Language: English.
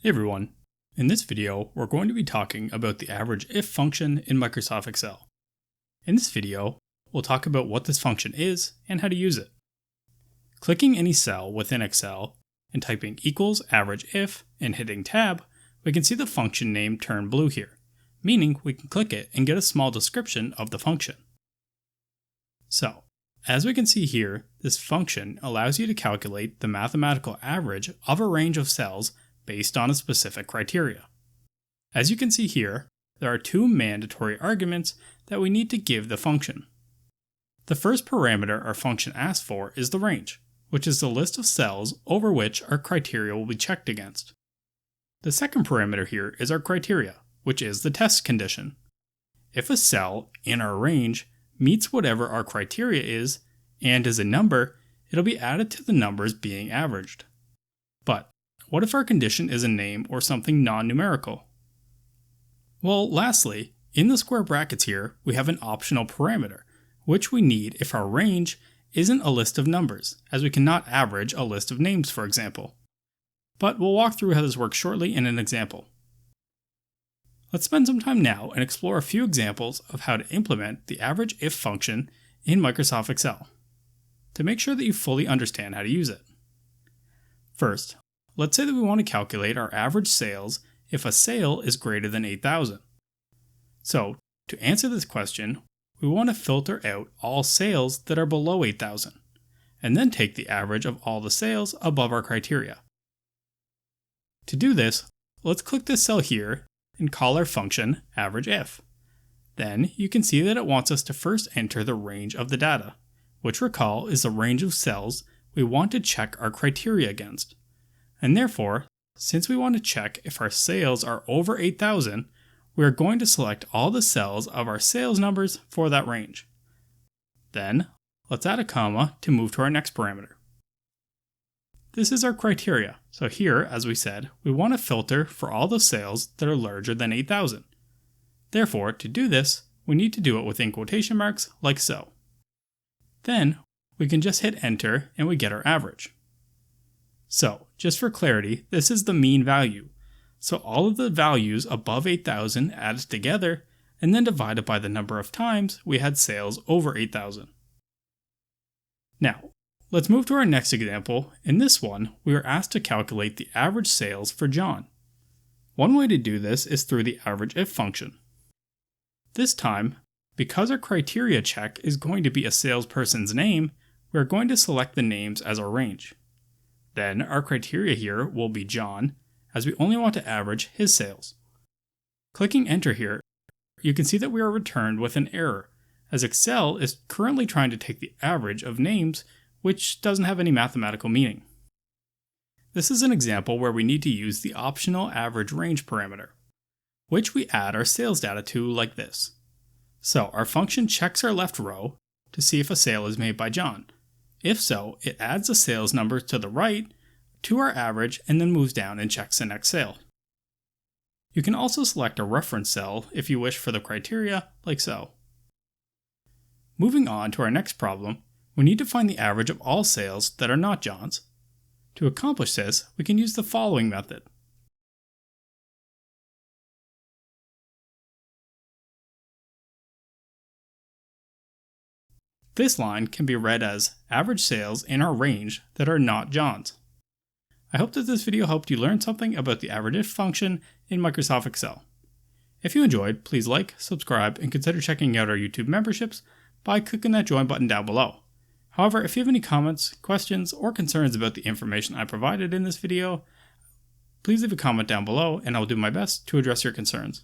Hey everyone, in this video we're going to be talking about the AVERAGEIF function in Microsoft Excel. In this video, we'll talk about what this function is and how to use it. Clicking any cell within Excel and typing equals AVERAGEIF and hitting tab, we can see the function name turn blue here, meaning we can click it and get a small description of the function. So, as we can see here, this function allows you to calculate the mathematical average of a range of cells based on a specific criteria. As you can see here, there are two mandatory arguments that we need to give the function. The first parameter our function asks for is the range, which is the list of cells over which our criteria will be checked against. The second parameter here is our criteria, which is the test condition. If a cell in our range meets whatever our criteria is and is a number, it'll be added to the numbers being averaged. But what if our condition is a name or something non-numerical? Well, lastly, in the square brackets here, we have an optional parameter, which we need if our range isn't a list of numbers, as we cannot average a list of names, for example. But we'll walk through how this works shortly in an example. Let's spend some time now and explore a few examples of how to implement the AVERAGEIF function in Microsoft Excel, to make sure that you fully understand how to use it. First, let's say that we want to calculate our average sales if a sale is greater than 8,000. So, to answer this question, we want to filter out all sales that are below 8,000, and then take the average of all the sales above our criteria. To do this, let's click this cell here and call our function AVERAGEIF. Then you can see that it wants us to first enter the range of the data, which recall is the range of cells we want to check our criteria against. And therefore, since we want to check if our sales are over 8,000, we are going to select all the cells of our sales numbers for that range. Then, let's add a comma to move to our next parameter. This is our criteria, so here, as we said, we want to filter for all the sales that are larger than 8,000. Therefore, to do this, we need to do it within quotation marks, like so. Then, we can just hit enter and we get our average. So, just for clarity, this is the mean value. So all of the values above 8,000 added together and then divided by the number of times we had sales over 8,000. Now, let's move to our next example. In this one, we are asked to calculate the average sales for John. One way to do this is through the AVERAGEIF function. This time, because our criteria check is going to be a salesperson's name, we are going to select the names as our range. Then our criteria here will be John, as we only want to average his sales. Clicking enter here, you can see that we are returned with an error, as Excel is currently trying to take the average of names, which doesn't have any mathematical meaning. This is an example where we need to use the optional average range parameter, which we add our sales data to like this. So our function checks our left row to see if a sale is made by John. If so, it adds the sales number to the right to our average and then moves down and checks the next sale. You can also select a reference cell if you wish for the criteria, like so. Moving on to our next problem, we need to find the average of all sales that are not John's. To accomplish this, we can use the following method. This line can be read as average sales in our range that are not John's. I hope that this video helped you learn something about the AVERAGEIF function in Microsoft Excel. If you enjoyed, please like, subscribe, and consider checking out our YouTube memberships by clicking that join button down below. However, if you have any comments, questions, or concerns about the information I provided in this video, please leave a comment down below and I'll do my best to address your concerns.